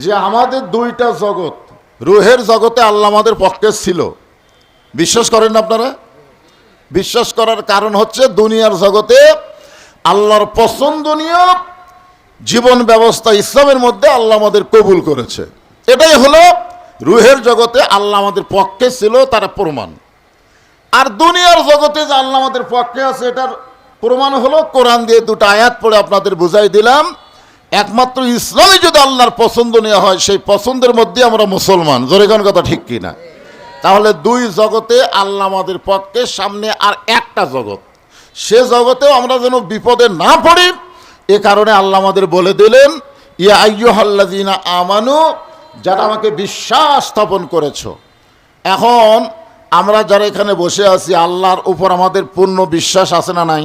যে আমাদের দুইটা জগৎ, রুহের জগতে আল্লাহ আমাদের পক্ষে ছিল, বিশ্বাস করেন আপনারা? বিশ্বাস করার কারণ হচ্ছে দুনিয়ার জগতে আল্লাহর পছন্দনীয় জীবন ব্যবস্থা ইসলামের মধ্যে আল্লাহ আমাদের কবুল করেছে। এটাই হলো রুহের জগতে আল্লাহ আমাদের পক্ষে ছিল, তার প্রমাণ। আর দুনিয়ার জগতে যে আল্লাহ আমাদের পক্ষে আছে এটার প্রমাণ হলো কোরআন দিয়ে দুটো আয়াত পড়ে আপনাদের বুঝাই দিলাম। একমাত্র ইসলামই যদি আল্লাহর পছন্দনীয় হয়, সেই পছন্দের মধ্যে আমরা মুসলমান। জোরে কোন কথা ঠিক কিনা? তাহলে দুই জগতে আল্লাহ আমাদের পক্ষে, সামনে আর একটা জগৎ, সে জগতেও আমরা যেন বিপদে না পড়ি, এ কারণে আল্লাহ আমাদের বলে দিলেন, ইয়া আইয়ুহাল্লাযীনা আমানু, যারা আমাকে বিশ্বাস স্থাপন করেছ। এখন আমরা যারা এখানে বসে আছি, আল্লাহর উপর আমাদের পূর্ণ বিশ্বাস আছে না নাই?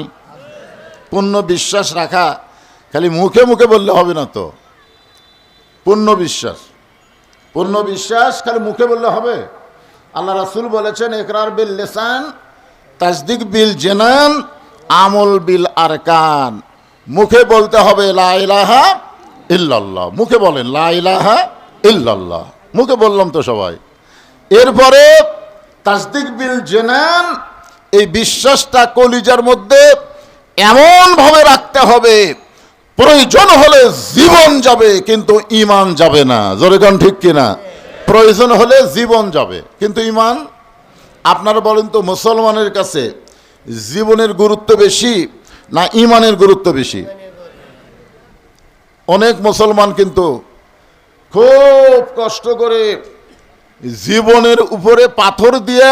পূর্ণ বিশ্বাস রাখা খালি মুখে মুখে বললে হবে না তো। পূর্ণ বিশ্বাস খালি মুখে বললে হবে? আল্লাহ রাসূল বলেছেন, ইকরার বিল লিসান, তাসদিক বিল জানান, আমল বিল আরকান। মুখে বলতে হবে লা ইলাহা ইল্লাল্লাহ, মুখে বলেন লা ইলাহা ইল্লাল্লাহ, মুখে বললাম তো সবাই। এরপরে তাসদিক বিল জানান, এই বিশ্বাসটা কলিজার মধ্যে এমনভাবে রাখতে হবে, প্রয়োজন হলে জীবন যাবে কিন্তু ঈমান যাবে না। জোরে কোন ঠিক কিনা? প্রয়োজন হলে জীবন যাবে কিন্তু ঈমান। আপনারা বলেন তো, মুসলমানের কাছে জীবনের গুরুত্ব বেশি না ঈমানের গুরুত্ব বেশি? অনেক মুসলমান কিন্তু খুব কষ্ট করে জীবনের উপরে পাথর দিয়ে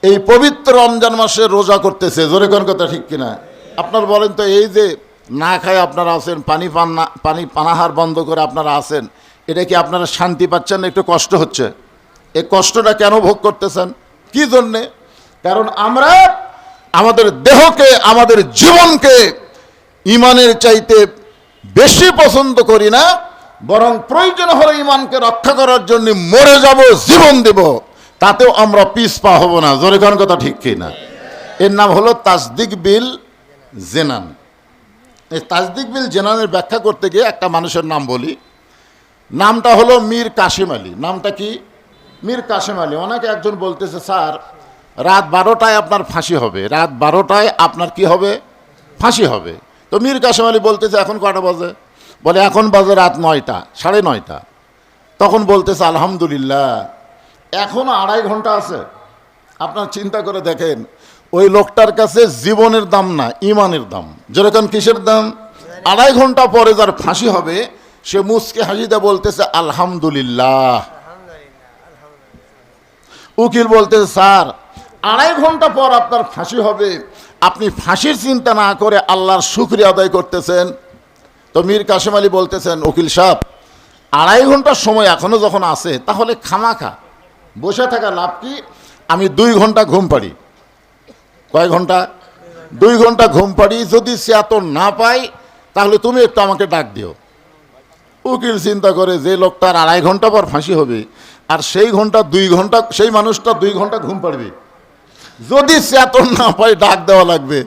এই পবিত্র রমজান মাসে রোজা করতেছে। জোরে কোন কথা ঠিক কিনা? আপনার বলেন তো, এই যে না খায় আপনারা আছেন, পানি পানাহার বন্ধ করে আপনারা আছেন, এটা কি আপনারা শান্তি পাচ্ছেন না? একটু কষ্ট হচ্ছে। এই কষ্টটা কেন ভোগ করতেছেন? কি জন্যে? কারণ আমরা আমাদের দেহকে, আমাদের জীবনকে ঈমানের চাইতে বেশি পছন্দ করি না, বরং প্রয়োজন হলে ঈমানকে রক্ষা করার জন্য মরে যাব, জীবন দেব, তাতেও আমরা পিছপা হব না। জোরে কোন কথা ঠিক কিনা? এর নাম হলো তাসদিক বিল জেনান। এই তাসদিক বিল জেনানের ব্যাখ্যা করতে গিয়ে একটা মানুষের নাম বলি। নামটা হলো মীর কাসেম আলী। নামটা কি? মীর কাসেম আলী। অনেকে একজন বলতেছে, স্যার রাত 12টায় আপনার ফাঁসি হবে, রাত 12টায় আপনার কি হবে? ফাঁসি হবে। তো মীর কাসেম আলী বলতেছে, এখন কটা বাজে? বলে এখন বাজে রাত 9টা, 9:30। তখন বলতেছে, আলহামদুলিল্লাহ, এখনো 2.5 ঘন্টা আছে। আপনার চিন্তা করে দেখেন, ওই লোকটার কাছে জীবনের দাম না, ঈমানের দাম। যেরকম কিসের দাম? 2.5 ঘন্টা পরে যার ফাঁসি হবে, সে মুচকে হাসিতে বলতেছে আলহামদুলিল্লাহ। উকিল বলতেছে, স্যার 2.5 ঘন্টা পর আপনার ফাঁসি হবে, আপনি ফাঁসির চিন্তা না করে আল্লাহর শুকরিয়া আদায় করতেছেন। তো মীর কাসেম আলী বলতেছেন, উকিল সাহেব 2.5 ঘন্টার সময় এখনো যখন আছে, তাহলে খামাখা বসে থাকা লাভ কি? আমি 2 ঘন্টা ঘুম পাড়ি। কয় ঘন্টা? 2 ঘন্টা ঘুম পাড়ি। যদি সে এত না পাই, তাহলে তুমি একটু আমাকে ডাক দিও। উকিল চিন্তা করে, যে লোকটার 2.5 ঘন্টা পর ফাঁসি হবে, আর সেই ঘন্টা 2 ঘন্টা, সেই মানুষটা 2 ঘন্টা ঘুম পাড়বে, যদি সে এত না পাই ডাক দেওয়া লাগবে,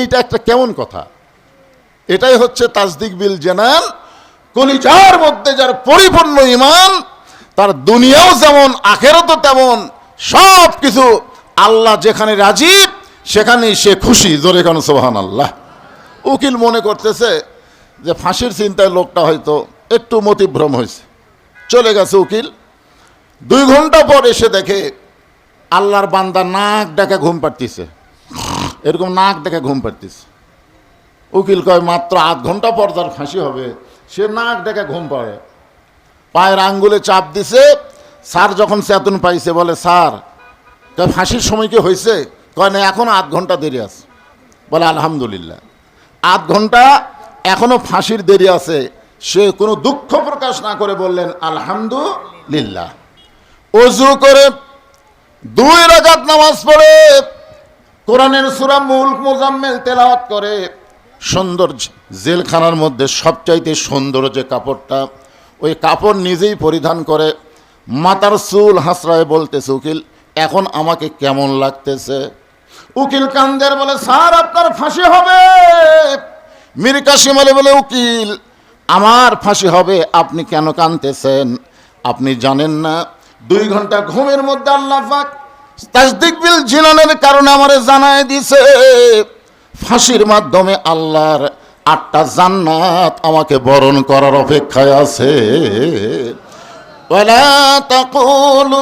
এইটা একটা কেমন কথা? এটাই হচ্ছে তাসদিক বিল জানান। কলিজার মধ্যে যার পরিপূর্ণ ঈমান, তার দুনিয়াও যেমন আখিরাতও তেমন, সব কিছু আল্লাহ যেখানে রাজি সেখানেই সে খুশি। জোরে কোন সুবহানাল্লাহ। উকিল মনে করতেছে যে ফাঁসির চিন্তায় লোকটা হয়তো একটু মতিভ্রম হয়েছে, চলে গেছে উকিল। 2 ঘন্টা পর এসে দেখে আল্লাহর বান্দা নাক ডেকে ঘুম পাড়তিছে, এরকম নাক ডেকে ঘুম পাড়তিছে। উকিল কয়, মাত্র 8 ঘন্টা পর যার ফাঁসি হবে, সে নাক ডেকে ঘুম পাড়ে। পায়ের আঙ্গুলে চাপ দিছে। স্যার যখন চেতন পাইছে, বলে, স্যার ফাঁসির সময় কি হয়েছে? কয় না, এখনো 8 ঘন্টা দেরি আছে। বলে আলহামদুলিল্লাহ, 8 ঘন্টা এখনো ফাঁসির দেরি আছে। সে কোনো দুঃখ প্রকাশ না করে বললেন আলহামদুলিল্লাহ। ওযু করে 2 রাকাত নামাজ পড়ে কোরআনের সূরা মুলক মুজাম্মিল তেলাওয়াত করে, সুন্দর জেলখানার মধ্যে সবচাইতে সুন্দর যে কাপড়টা, ওই কাপড় নিজেই পরিধান করে মাথার চুল হাসরায় বলতেছে, উকিল এখন আমাকে কেমন লাগতেছে? উকিল কান্দের বলে, স্যার আপনার ফাঁসি হবে। মীর কাসেম আলী বলে, উকিল আমার ফাঁসি হবে, আপনি কেন কাঁদতেছেন? আপনি জানেন না 2 ঘন্টা ঘুমের মধ্যে আল্লাহ পাক তাসদিক বিল জিনানের কারণে আমারে জানায় দিছে ফাঁসির মাধ্যমে আল্লাহর 8টা জান্নাত আমাকে বরণ করার অপেক্ষায় আছে। ওয়ালা তাকুলু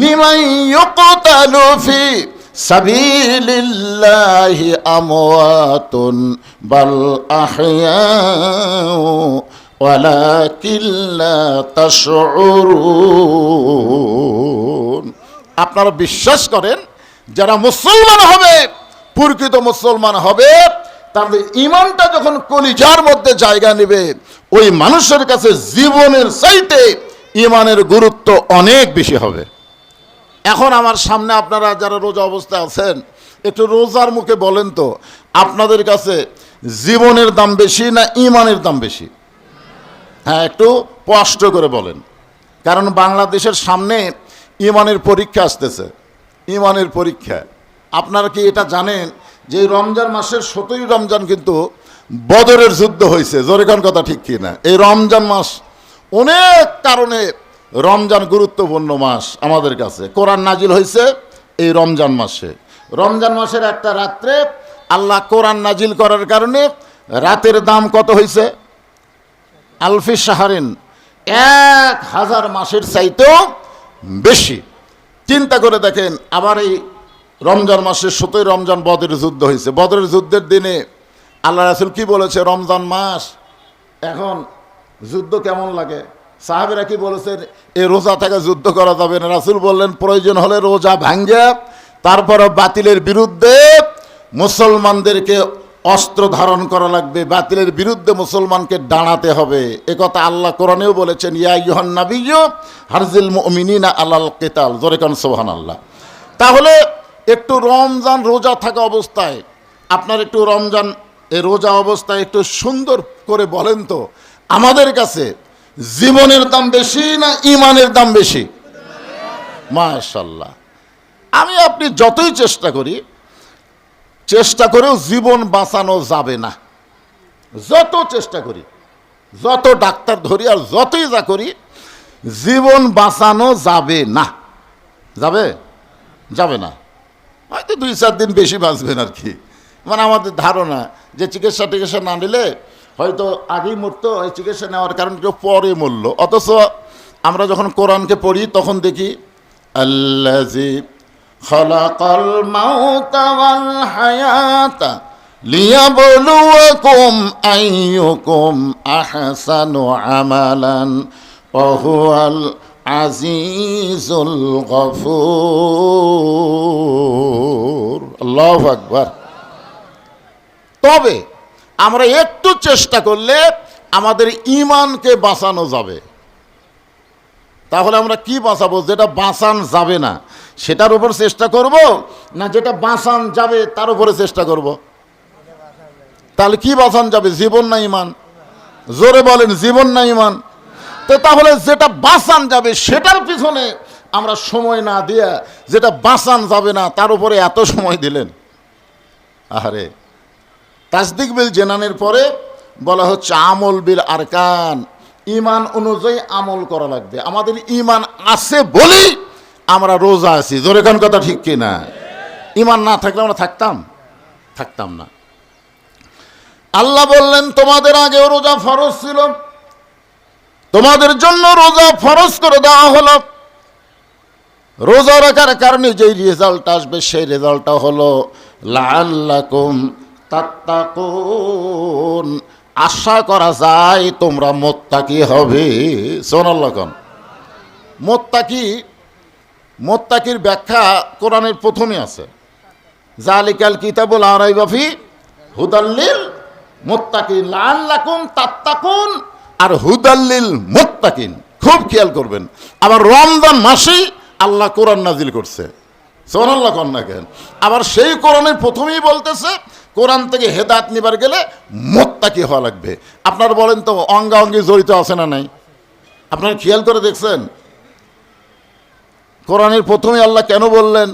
লিমান ইউকতালু ফি সাবিলিল্লাহি আমওয়াতুন বাল আহইয়াউ ওয়ালাকিন লা তাশউরুন। আপনারা বিশ্বাস করেন যারা মুসলমান হবে, প্রকৃত মুসলমান হবে, তাদের ঈমানটা যখন কলিজার মধ্যে জায়গা নেবে, ওই মানুষের কাছে জীবনের চাইতে ঈমানের গুরুত্ব অনেক বেশি হবে। এখন আমার সামনে আপনারা যারা রোজা অবস্থায় আছেন, একটু রোজার মুখে বলেন তো, আপনাদের কাছে জীবনের দাম বেশি না ঈমানের দাম বেশি? হ্যাঁ, একটু স্পষ্ট করে বলেন। কারণ বাংলাদেশের সামনে ঈমানের পরীক্ষা আসতেছে। ঈমানের পরীক্ষা, আপনারা কি এটা জানেন যে রমজান মাসের 17ই রমজান কিন্তু বদরের যুদ্ধ হয়েছে? জোরে কোন কথা ঠিক কি না? এই রমজান মাস অনেক কারণে রমজান গুরুত্বপূর্ণ মাস আমাদের কাছে। কোরআন নাজিল হয়েছে এই রমজান মাসে। রমজান মাসের একটা রাত্রে আল্লাহ কোরআন নাজিল করার কারণে রাতের দাম কত হয়েছে? আলফি শাহরিন, 1000 মাসের চাইতেও বেশি। চিন্তা করে দেখেন, আবার এই রমজান মাসের 17ই রমজান বদরের যুদ্ধ হয়েছে। বদরের যুদ্ধের দিনে আল্লাহ রাসূল কি বলেছে? রমজান মাস, এখন যুদ্ধ কেমন লাগে? সাহাবেরা কি বলেছেন? এই রোজা থেকে যুদ্ধ করা যাবে না। রাসূল বললেন প্রয়োজন হলে রোজা ভাঙ্গে তারপরে বাতিলের বিরুদ্ধে মুসলমানদেরকে অস্ত্র ধারণ করা লাগবে, বাতিলের বিরুদ্ধে মুসলমানকে দাঁড়াতে হবে। একথা আল্লাহ কোরআনেও বলেছেন, ইয়া আইয়ুহান নাবিয়্যু হারজিল মুমিনিনা আলাল কিতাল। জোরে কান সুবহানাল্লাহ। তাহলে একটু রমজান রোজা থাকা অবস্থায় আপনার একটু রমজান এই রোজা অবস্থায় একটু সুন্দর করে বলেন তো, আমাদের কাছে জীবনের দাম বেশি না ঈমানের দাম বেশি? মাশাআল্লাহ। আমি আপনি যতই চেষ্টা করেও জীবন বাঁচানো যাবে না। যত চেষ্টা করি, যত ডাক্তার ধরি আর যতই যা করি, জীবন বাঁচানো যাবে না। যাবে না। হয়তো 2-4 দিন বেশি বাঁচবেন আর কি। মানে আমাদের ধারণা যে চিকিৎসা না নিলে হয়তো আগেই মরতো, ওই চিকিৎসা নেওয়ার কারণে কেউ পরে মরল। অথচ আমরা যখন কোরআনকে পড়ি তখন দেখি আল্লাযী খালাকাল মাউতা ওয়াল হায়াতা লিয়াবলুয়াকুম আইয়ুকুম আহসানু আমালান ওয়া হুয়াল আজিজুল গফুর। আল্লাহু আকবার। তবে আমরা একটু চেষ্টা করলে আমাদের ঈমানকে বাঁচানো যাবে। তাহলে আমরা কি বাঁচাবো? যেটা বাঁচান যাবে না সেটার উপর চেষ্টা করব, না যেটা বাঁচান যাবে তার উপরে চেষ্টা করব? তাহলে কি বাঁচান যাবে, জীবন না ঈমান? জোরে বলেন, জীবন না ঈমান? তো তাহলে যেটা বাঁচান যাবে সেটার পিছনে আমরা সময় না দিয়ে যেটা বাঁচান যাবে না তার উপরে এত সময় দিলেন। আহারে, তাসদিক বিল জিনানের পরে বলা হচ্ছে আমল বিল আরকান। ঈমান অনুযায়ী আমল করা লাগবে। আমাদের ঈমান আছে বলেই আমরা রোজা আছি। জোরে কোন কথা ঠিক কি না? ঈমান না থাকলে আমরা থাকতাম না। আল্লাহ বললেন তোমাদের আগেও রোজা ফরজ ছিল, তোমাদের জন্য রোজা ফরজ করে দেওয়া হলো। রোজা রাখার কারণে যেই রেজাল্ট আসবে সেই রেজাল্টটা হলো লাআল্লাকুম তাত্তাকুন। আশা করা যায় তোমরা মুত্তাকি হবে। সুবহানাল্লাহ। মুত্তাকির ব্যাখ্যা কোরআনের প্রথমে আছে, যালিকাল কিতাবুল লা রাইবা ফি হুদাল লিল মুত্তাকিন। লাআল্লাকুম তাত্তাকুন আর হুদাল লিল মুত্তাকিন। খুব খেয়াল করবেন। আবার রমজান মাসেই আল্লাহ কোরআন নাজিল করছে। সুবহানাল্লাহ কন না কেন? আবার সেই কোরআনের প্রথমেই বলতেছে কোরআন থেকে হেদায়েত নিবার গেলে মুত্তাকি হওয়া লাগবে। আপনারা বলেন তো অঙ্গাঙ্গি জড়িত আছে না নাই? আপনারা খেয়াল করে দেখছেন কোরআনের প্রথমে আল্লাহ কেন বললেন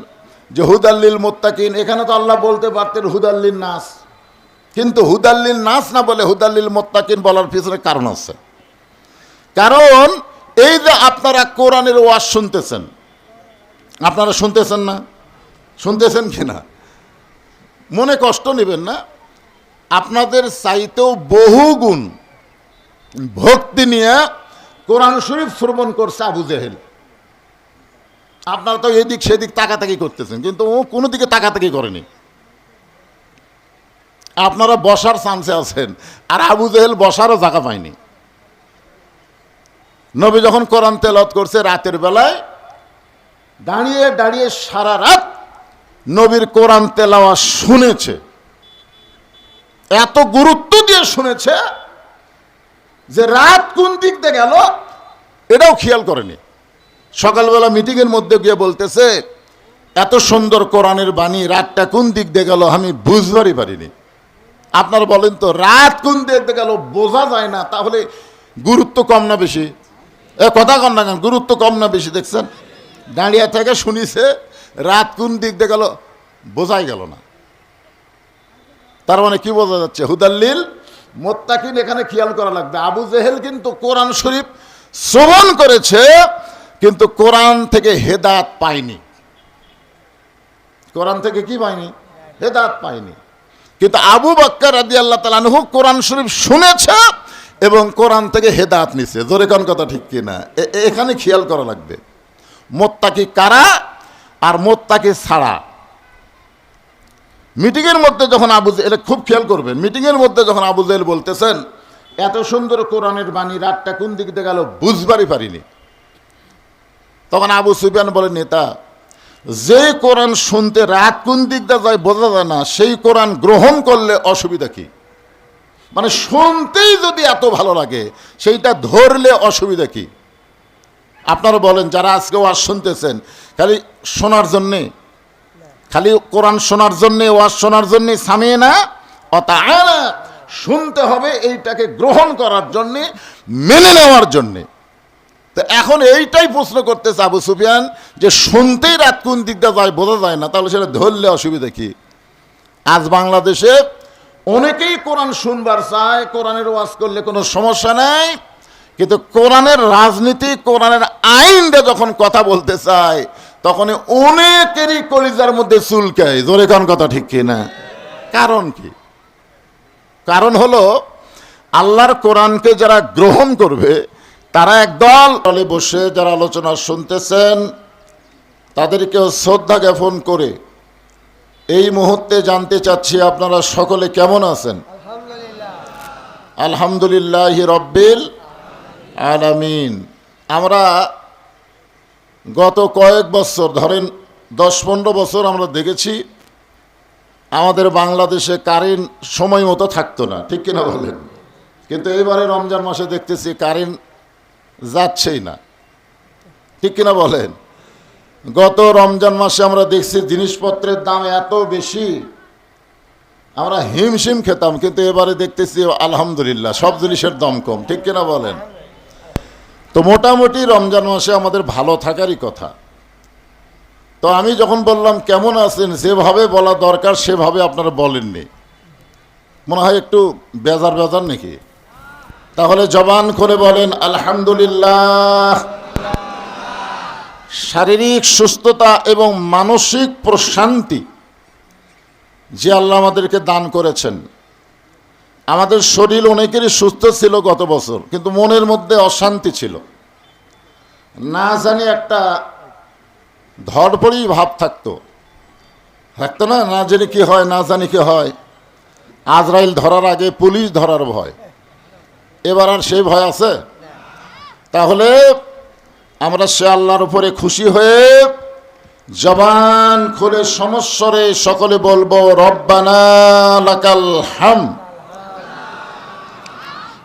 যে হুদাল্লিল মুত্তাকিন? এখানে তো আল্লাহ বলতে পারতেন হুদাল্লিন নাস, কিন্তু হুদাল্লিল নাস না বলে হুদাল্লিল মুত্তাকিন বলার পিছনে কারণ আছে। কারণ এই যে আপনারা কোরআনের ওয়াজ শুনতেছেন, আপনারা শুনতেছেন না? শুনতেছেন কিনা? মনে কষ্ট নেবেন না। আপনাদের চাইতেও বহু গুণ ভক্তি নিয়ে কোরআন শরীফ শ্রবণ করছে আবু জেহেল। আপনারা তো এদিক সেদিক তাকাতাকি করতেছেন, কিন্তু ও কোনো দিকে তাকাতাকি করেনি। আপনারা বসার চান্সে আছেন, আর আবু জেহেল বসারও জায়গা পায়নি। নবী যখন কোরআন তেলাওয়াত করছে রাতের বেলায়, দাঁড়িয়ে দাঁড়িয়ে সারা রাত নবীর কোরআন তেলাওয়াত শুনেছে। এত গুরুত্ব দিয়ে শুনেছে যে রাত কোন দিক দিয়ে গেল এটাও খেয়াল করেনি। সকালবেলা মিটিংয়ের মধ্যে গিয়ে বলতেছে, এত সুন্দর কোরআনের বাণী, রাতটা কোন দিক দিয়ে গেল আমি বুঝবারই পারিনি। আপনারা বলেন তো, রাত কোন দিক দিয়ে গেল বোঝা যায় না, তাহলে গুরুত্ব কম না বেশি? কথা কম না কেন, গুরুত্ব কম না বেশি? দেখছেন, দাঁড়িয়ে থেকে শুনিছে, রাত কোন দিক দিয়ে গেল বোঝাই গেল না। তার মানে কি বোঝা যাচ্ছে? হুদাল্লিল মুত্তাকিন এখানে খেয়াল করা লাগবে। আবু জেহেল কিন্তু কোরআন শরীফ শ্রবণ করেছে, কিন্তু কোরআন থেকে হেদায়েত পায়নি। কোরআন থেকে কি পায়নি? হেদায়েত পায়নি। কিন্তু আবু বকর রাদিয়াল্লাহু তাআলা আনহু কোরআন শরীফ শুনেছে এবং কোরআন থেকে হেদায়েত নিছে। জোরে কোন কথা ঠিক কিনা? এখানে খেয়াল করা লাগবে মুত্তাকি কারা আর মুত্তাকি ছাড়া। মিটিংয়ের মধ্যে যখন আবু জেহেল, খুব খেয়াল করবেন, মিটিংয়ের মধ্যে যখন আবু জেহেল বলতেছেন এত সুন্দর কোরআনের বাণী, রাতটা কোন দিক দিয়ে গেল বুঝবারই পারিনি, তখন আবু সুফিয়ান বলেন, নেতা, যে কোরআন শুনতে রাত কোন দিক দিয়ে যায় বোঝা যায় না, সেই কোরআন গ্রহণ করলে অসুবিধা কি? মানে শুনতেই যদি এত ভালো লাগে, সেইটা ধরলে অসুবিধা কি? আপনারা বলেন, যারা আজকে ওয়াজ শুনতেছেন খালি শোনার জন্যে, খালি কোরআন শোনার জন্যে, ওয়াজ শোনার জন্যে, সামিয়ে না অতাআনা, শুনতে হবে এইটাকে গ্রহণ করার জন্যে, মেনে নেওয়ার জন্যে। তো এখন এইটাই প্রশ্ন করতেছে আবু সুফিয়ান, যে শুনতেই রাত কোন দিকটা যায় বোঝা যায় না, তাহলে সেটা ধরলে অসুবিধা কি? আজ বাংলাদেশে অনেকেই কোরআন শুনবার চায়, কোরআনের ওয়াজ করলে কোনো সমস্যা নাই, কিন্তু কোরআনের রাজনীতি, কোরআনের আইনটা যখন কথা বলতে চায়, তখন অনেকেরই কলিজার মধ্যে চুলকায়। জোরে কোন কথা ঠিক কিনা? কারণ কি? কারণ হলো, আল্লাহর কোরআনকে যারা গ্রহণ করবে, তারা একদল দলে বসে যারা আলোচনা শুনতেছেন, তাদেরকেও শ্রদ্ধা জ্ঞাপন করে এই মুহূর্তে জানতে চাচ্ছি, আপনারা সকলে কেমন আছেন? আলহামদুলিল্লাহ রব্বিল আলামিন। আমরা গত কয়েক বছর, ধরেন 10-15 বছর আমরা দেখেছি আমাদের বাংলাদেশে কারেন্ট সময় মতো থাকতো না, ঠিক কিনা বলেন? কিন্তু এবারে রমজান মাসে দেখতেছি কারেন্ট যাচ্ছেই না, ঠিক কিনা বলেন? গত রমজান মাসে আমরা দেখছি জিনিসপত্রের দাম এত বেশি, আমরা হিমশিম খেতাম, কিন্তু এবারে দেখতেছি আলহামদুলিল্লাহ সব জিনিসের দাম কম, ঠিক কিনা বলেন? তো মোটামুটি রমজান মাসে আমাদের ভালো থাকারই কথা। তো আমি যখন বললাম কেমন আছেন, যেভাবে বলা দরকার সেভাবে আপনারা বলেননি, মনে হয় একটু বেজার বেজার নাকি? তাহলে জবান করে বলেন আলহামদুলিল্লাহ। শারীরিক সুস্থতা এবং মানসিক প্রশান্তি যে আল্লাহ আমাদেরকে দান করেছেন। আমাদের শরীর অনেকেরই সুস্থ ছিল গত বছর, কিন্তু মনের মধ্যে অশান্তি ছিল, না জানি একটা ধড়পড়ি ভাব থাকতো না, না জানি কি হয়, না জানি কি হয়। আজরাইল ধরার আগে পুলিশ ধরার ভয়, এবার আর সেই ভয় আছে? তাহলে আমরা সে আল্লাহর উপরে খুশি হয়ে জবান খুলে সমস্বরে সকলে বলবো, রব্বানা লাকাল হাম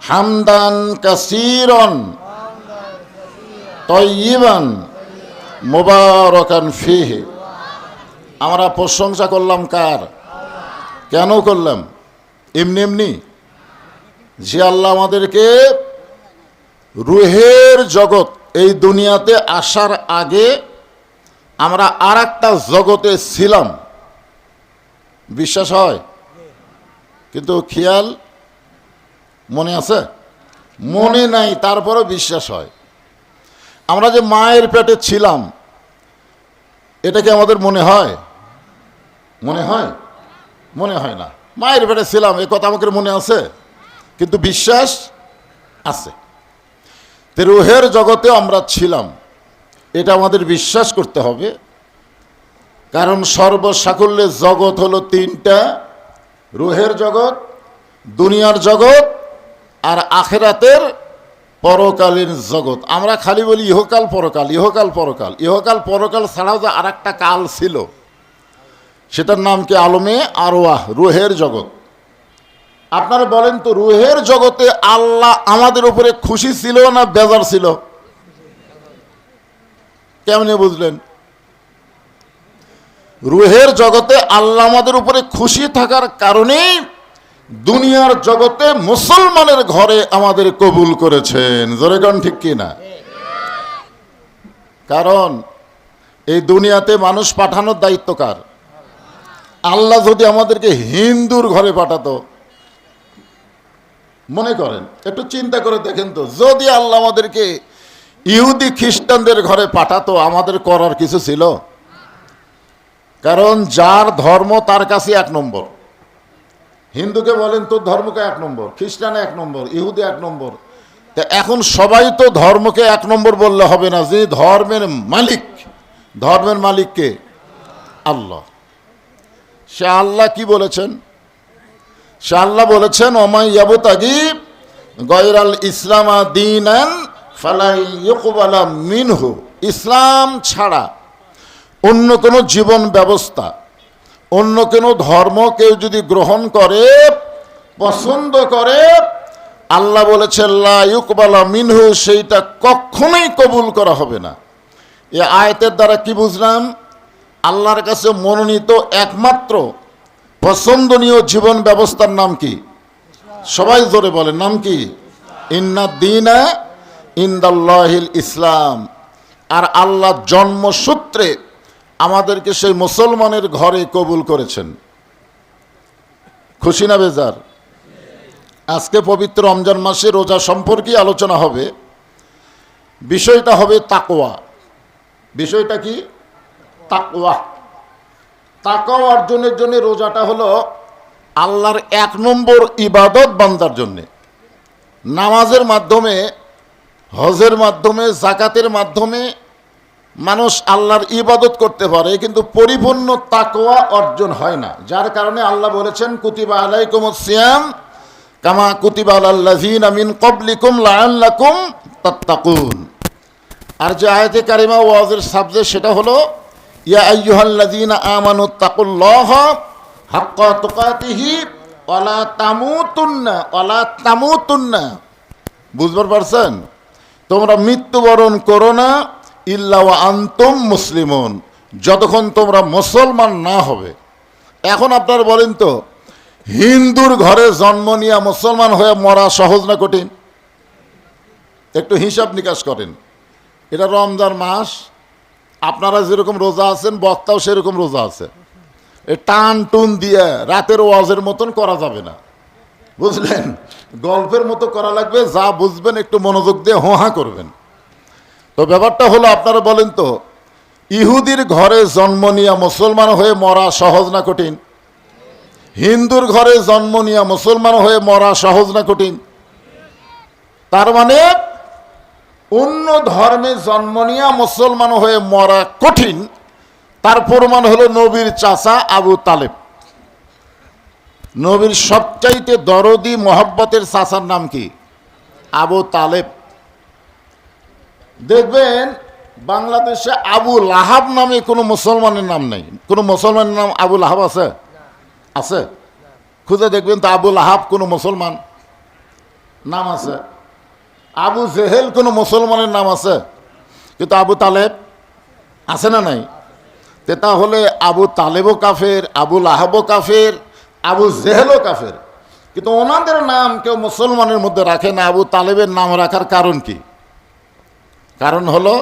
হামদান কাসীরান তাইয়িবান মুবারাকান ফীহি। আমরা প্রশংসা করলাম কার? কেন করলাম? এমনি এমনি? যে আল্লাহ আমাদেরকে রুহের জগৎ, এই দুনিয়াতে আসার আগে আমরা আর একটা জগতে ছিলাম, বিশ্বাস হয়? কিন্তু খেয়াল মনে আছে? মনে নাই, তারপরও বিশ্বাস হয়। আমরা যে মায়ের পেটে ছিলাম, এটা কি আমাদের মনে হয়? মনে হয়? মনে হয় না। মায়ের পেটে ছিলাম এ কথা আমাদের মনে আছে, কিন্তু বিশ্বাস আছে। তো রুহের জগতে আমরা ছিলাম, এটা আমাদের বিশ্বাস করতে হবে। কারণ সর্বসাকুল্যের জগৎ হলো তিনটা: রুহের জগৎ, দুনিয়ার জগৎ, আর আখেরাতের পরকালীন জগৎ। আমরা খালি বলি ইহকাল পরকাল, ইহকাল পরকাল। ইহকাল পরকাল ছাড়াও যে আর একটা কাল ছিল, সেটার নাম কি? আলমে আরওয়াহ, রুহের জগৎ। আপনারা বলেন তো, রুহের জগতে আল্লাহ আমাদের উপরে খুশি ছিল না বেজার ছিল? কেমনে বুঝলেন? রুহের জগতে আল্লাহ আমাদের উপরে খুশি থাকার কারণেই দুনিয়ার জগতে মুসলমানের ঘরে আমাদের কবুল করেছেন। জোরে কোন ঠিক কি না? কারণ এই দুনিয়াতে মানুষ পাঠানোর দায়িত্ব কার? আল্লাহ যদি আমাদেরকে হিন্দুর ঘরে পাঠাতো, মনে করেন, একটু চিন্তা করে দেখেন তো, যদি আল্লাহ আমাদেরকে ইহুদি খ্রিস্টানদের ঘরে পাঠাতো, আমাদের করার কিছু ছিল? কারণ যার ধর্ম তার কাছে এক নম্বর। হিন্দুকে বলেন তোর ধর্মকে এক নম্বর, খ্রিস্টানে এক নম্বর, ইহুদি এক নম্বর। তা এখন সবাই তো ধর্মকে এক নম্বর বললে হবে না। যে ধর্মের মালিক, ধর্মের মালিককে আল্লাহ। সে আল্লাহ কি বলেছেন? সে আল্লাহ বলেছেন, ওমাই ইয়াবতাগি গায়রাল ইসলামা দীনান ফালা ইউকবালা মিনহু। ইসলাম ছাড়া অন্য কোনো জীবন ব্যবস্থা, অন্য কোনো ধর্ম কেউ যদি গ্রহণ করে, পছন্দ করে, আল্লাহ বলেছেন লা ইউকবালা মিনহু, সেইটা কখনোই কবুল করা হবে না। এই আয়াতের দ্বারা কি বুঝলাম? আল্লাহর কাছে মনোনীত একমাত্র পছন্দনীয় জীবন ব্যবস্থার নাম কি? সবাই জোরে বলেন, নাম কি? ইন্নাদ দীনা ইনদাল্লাহিল ইসলাম। আর আল্লাহ জন্মসূত্রে আমাদেরকে সেই মুসলমানের ঘরে কবুল করেছেন। খুশি না বেজার? আজকে পবিত্র রমজান মাসে রোজা সম্পর্কে আলোচনা হবে। বিষয়টা হবে তাকওয়া। বিষয়টা কি? তাকওয়া। তাকওয়া অর্জনের জন্য রোজাটা হলো আল্লাহর এক নম্বর ইবাদত বান্দার জন্যে। নামাজের মাধ্যমে, হজের মাধ্যমে, জাকাতের মাধ্যমে মানুষ আল্লাহর ইবাদত করতে পারে, কিন্তু পরিপূর্ণ তাকওয়া অর্জন হয় না। যার কারণে আল্লাহ বলেছেন, কুতিবা আলাইকুমুস সিয়াম কামা কুতিবা আলাল লাযিনা মিন ক্বাবলিকুম লাআল্লাকুম তাত্তাকুন। আর যে আয়াতে কারিমা ওয়াজের সাবজেক্ট, সেটা হলো ইয়া আইয়ুহাল্লাযিনা আমানুত্তাকুল্লাহা হাক্কা তুকাতিহি ওয়ালা তামুতুন্না ওয়ালা তামুতুন্না। বুঝবার পারছেন? তোমরা মৃত্যুবরণ করো না ইল্লা ওয়া আনতুম মুসলিমুন, যতক্ষণ তোমরা মুসলমান না হবে। এখন আপনারা বলেন তো, হিন্দুর ঘরে জন্ম নিয়ে মুসলমান হয়ে মরা সহজ না কঠিন? একটু হিসাব নিকাশ করেন। এটা রমজান মাস, আপনারা যেরকম রোজা আছেন, বক্তাও সেরকম রোজা আছে। টান টুন দিয়ে রাতের ওয়াজের মতন করা যাবে না, বুঝলেন? গল্পের মতো করা লাগবে। যা বুঝবেন একটু মনোযোগ দিয়ে হোহা করবেন। তো ব্যাপারটা হলো, আপনারা বলেন তো, ইহুদির ঘরে জন্ম নিয়ে মুসলমান হয়ে মরা সহজ না কঠিন? হিন্দুর ঘরে জন্ম নিয়ে মুসলমান হয়ে মরা সহজ না কঠিন? তার মানে অন্য ধর্মে জন্ম নিয়ে মুসলমান হয়ে মরা কঠিন। তার প্রমাণ হলো নবীর চাচা আবু তালেব। নবীর সবচাইতে দরদি মহব্বতের চাচার নাম কি? আবু তালেব। দেখবেন বাংলাদেশে আবু লাহাব নামে কোনো মুসলমানের নাম নেই। কোনো মুসলমানের নাম আবু লাহাব আছে? আছে? খুঁজে দেখবেন তো আবু লাহাব কোনো মুসলমান নাম আছে? আবু জেহেল কোনো মুসলমানের নাম আছে? কিন্তু আবু তালেব আছে না নাই? তাহলে আবু তালেবও কাফের, আবু লাহাবও কাফের, আবু জেহেলও কাফের। কিন্তু ওনাদের নাম কেউ মুসলমানের মধ্যে রাখে না। আবু তালেবের নাম রাখার কারণ কি? কারণ হলো,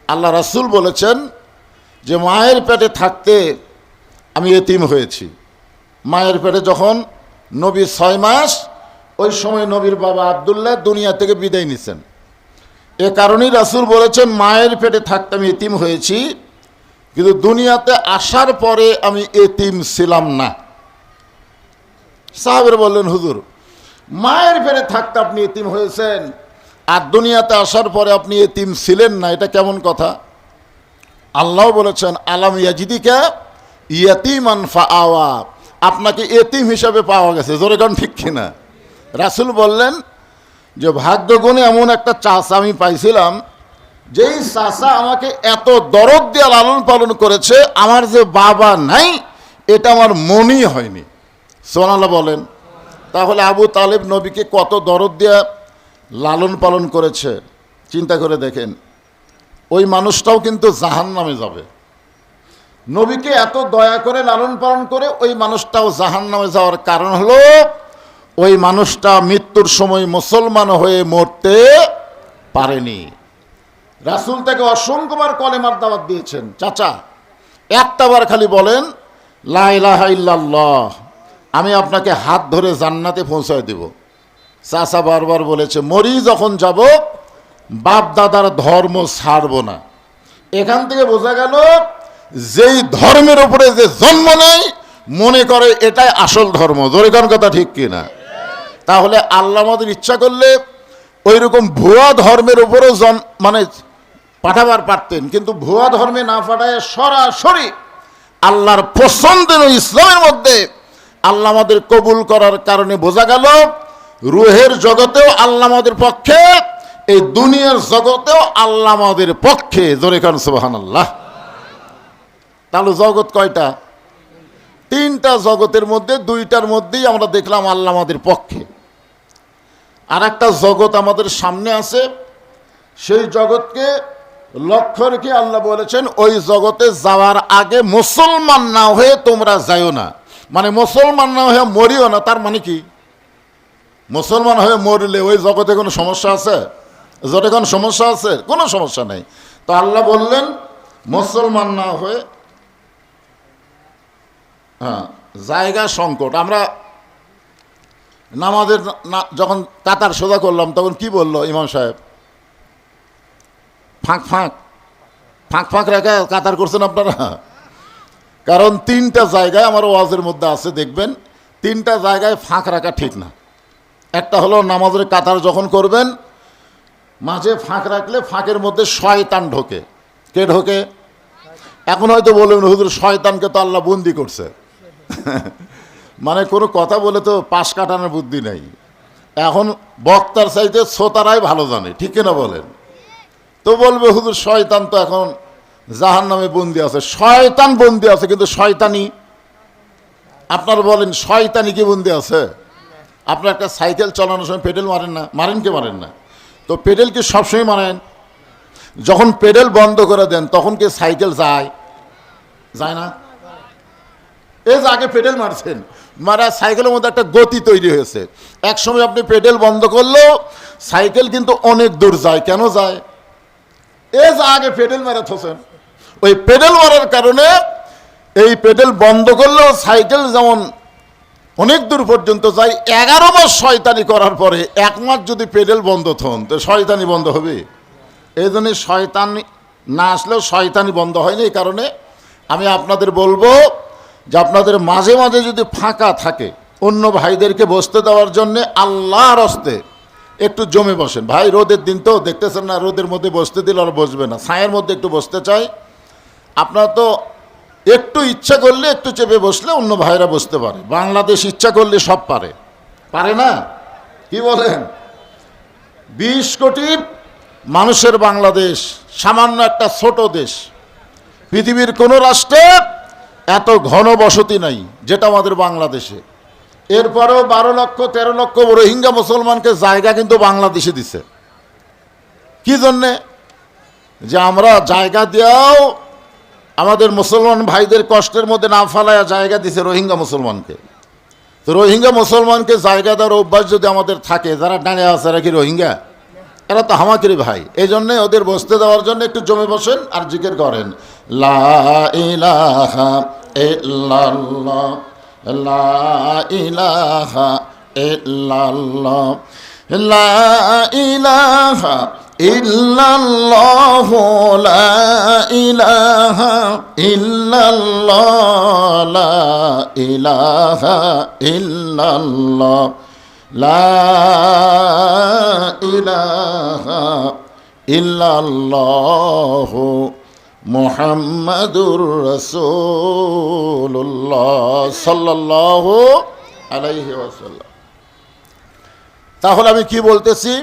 আল্লাহ রাসূল বলেছেন যে মায়ের পেটে থাকতে আমি এতিম হয়েছি। মায়ের পেটে যখন নবী 6 মাস, ওই সময় নবীর বাবা আব্দুল্লাহ দুনিয়া থেকে বিদায় নিছেন। এ কারণেই রাসূল বলেছেন, মায়ের পেটে থাকতে আমি এতিম হয়েছি, কিন্তু দুনিয়াতে আসার পরে আমি এতিম ছিলাম না। সাহাবেরা বললেন, হুজুর মায়ের পেটে থাকতে আপনি এতিম হয়েছেন, আর দুনিয়াতে আসার পরে আপনি এতিম ছিলেন না, এটা কেমন কথা? আল্লাহ বলেছেন, আলাম ইয়াজিদিকা ইয়াতিমান ফাআওয়া, আপনাকে এতিম হিসাবে পাওয়া গেছে। জোরে কোন ঠিক কিনা? রাসূল বললেন যে ভাগ্যগুণে এমন একটা চাচা আমি পাইছিলাম, যেই চাচা আমাকে এত দরদ দিয়ে লালন পালন করেছে, আমার যে বাবা নাই এটা আমার মনেই হয়নি। সুবহানাল্লাহ বলেন। তাহলে আবু তালেব নবীকে কত দরদ দিয়ে লালন পালন করেছে, চিন্তা করে দেখেন। ওই মানুষটাও কিন্তু জাহান্নামে যাবে। নবীকে এত দয়া করে লালন পালন করে ওই মানুষটাও জাহান্নামে যাওয়ার কারণ হলো ওই মানুষটা মৃত্যুর সময় মুসলমান হয়ে মরতে পারেনি। রাসূল তাকে অসংখ্যবার কলেমার দাওয়াত দিয়েছেন, চাচা একটাবার খালি বলেন লা ইলাহা ইল্লাল্লাহ, আমি আপনাকে হাত ধরে জান্নাতে পৌঁছায় দেব। চাচা বারবার বলেছে, মরি যখন যাব বাপ দাদার ধর্ম ছাড়ব না। এখান থেকে বোঝা গেল যেই ধর্মের উপরে যে জন্ম নেয় মনে করে এটাই আসল ধর্ম। জোরে কোন কথা ঠিক কিনা? তাহলে আল্লাহ আমাদের ইচ্ছা করলে ওই রকম ভুয়া ধর্মের উপরও মানে পাঠাবার পারতেন, কিন্তু ভুয়া ধর্মে না পাঠায় সরাসরি আল্লাহর পছন্দের ইসলামের মধ্যে আল্লাহ আমাদের কবুল করার কারণে বোঝা গেল রুহের জগতেও আল্লাহ আমাদের পক্ষে, এই দুনিয়ার জগতেও আল্লাহ আমাদের পক্ষে। জোরে কান সুবহানাল্লাহ। তাহলে জগৎ কয়টা? 3টা জগতের মধ্যে 2টার মধ্যেই আমরা দেখলাম আল্লাহ আমাদের পক্ষে। আর একটা জগৎ আমাদের সামনে আছে, সেই জগৎকে লক্ষ্য রেখে আল্লাহ বলেছেন, ওই জগতে যাওয়ার আগে মুসলমান না হয়ে তোমরা যাইও না। মানে মুসলমান না হয়ে মরিও না, তার মানে কি? মুসলমান হয়ে মরলে ওই জগতে কোনো সমস্যা আছে? জগতে কোনো সমস্যা আছে? কোনো সমস্যা নেই। তো আল্লাহ বললেন মুসলমান না হয়ে, হ্যাঁ জায়গা সংকট। আমরা নামাজের যখন কাতার সোজা করলাম তখন কি বললো ইমাম সাহেব? ফাঁক ফাঁক ফাঁক ফাঁক রেখে কাতার করছেন আপনারা। কারণ 3টা জায়গায় আমার ওয়াজের মধ্যে আছে, দেখবেন 3টা জায়গায় ফাঁক রাখা ঠিক না। একটা হলো নামাজের কাতার যখন করবেন মাঝে ফাঁক রাখলে ফাঁকের মধ্যে শয়তান ঢোকে। কে ঢোকে? এখন হয়তো বলবেন হুজুর শয়তানকে তো আল্লাহ বন্দি করছে। মানে কোনো কথা বলে তো পাশ কাটানোর বুদ্ধি নেই। এখন বক্তার চাইতে শ্রোতারাই ভালো জানে, ঠিক কিনা বলেন? তো বলবে হুজুর শয়তান তো এখন জাহান্নামে বন্দি আছে। শয়তান বন্দি আছে, কিন্তু শয়তানি আপনার বলেন শয়তানি কি বন্দি আছে? আপনার একটা সাইকেল চালানোর সময় পেডেল মারেন না? মারেন কি মারেন না? তো পেডেল কি সবসময় মারেন? যখন পেডেল বন্ধ করে দেন তখন কি সাইকেল যায়? যায় না? এই যে আগে পেডেল মারছেন, মারা সাইকেলের মধ্যে একটা গতি তৈরি হয়েছে। এক সময় আপনি পেডেল বন্ধ করলেও সাইকেল কিন্তু অনেক দূর যায়। কেন যায়? এই যে আগে পেডেল মারা থোছেন, ওই পেডেল মারার কারণে এই পেডেল বন্ধ করলেও সাইকেল যেমন অনেক দূর পর্যন্ত যায়। 11 মাস শয়তানি করার পরে 1 মাস যদি পেডেল বন্ধ থন তো শয়তানি বন্ধ হবে? এই জন্য শয়তানি না আসলেও শয়তানি বন্ধ হয়নি। এই কারণে আমি আপনাদের বলবো যে আপনাদের মাঝে মাঝে যদি ফাঁকা থাকে অন্য ভাইদেরকে বসতে দেওয়ার জন্যে আল্লাহর হস্তে একটু জমে বসেন। ভাই রোদের দিন তো দেখতেছেন না, রোদের মধ্যে বসতে দিলে আর বসবে না, ছায়ের মধ্যে একটু বসতে চাই। আপনারা তো একটু ইচ্ছা করলে একটু চেপে বসলে অন্য ভাইরা বসতে পারে। বাংলাদেশ ইচ্ছা করলে সব পারে, পারে না? কি বলেন? 20 কোটি মানুষের বাংলাদেশ সামান্য একটা ছোট দেশ। পৃথিবীর কোনো রাষ্ট্রে এত ঘন বসতি নাই যেটা আমাদের বাংলাদেশে। এরপরেও 12 লক্ষ 13 লক্ষ রোহিঙ্গা মুসলমানকে জায়গা কিন্তু বাংলাদেশে দিছে। কি জন্যে? যে আমরা জায়গা দিয়েও আমাদের মুসলমান ভাইদের কষ্টের মধ্যে না ফেলায় জায়গা দিছে রোহিঙ্গা মুসলমানকে। তো রোহিঙ্গা মুসলমানকে জায়গা দেওয়ার অভ্যাস যদি আমাদের থাকে, যারা ডানে আছে এরা কি রোহিঙ্গা? এরা তো হামাকিরি ভাই। এই জন্যে ওদের বসতে দেওয়ার জন্য একটু জমে বসেন আর জিকির করেন লা ইলাহা ইল্লাল্লাহ লা ইলাহা ইল্লাল্লাহ লা ইলাহা ইল্লাল্লাহ লা ইলাহা ইল্লাল্লাহ লা ইলাহা ইল্লাল্লাহ লা ইলাহা ইল্লাল্লাহ মুহাম্মাদুর রাসূলুল্লাহ সাল্লাল্লাহু আলাইহি ওয়াসাল্লাম। তাহলে আমি কি বলতেছি?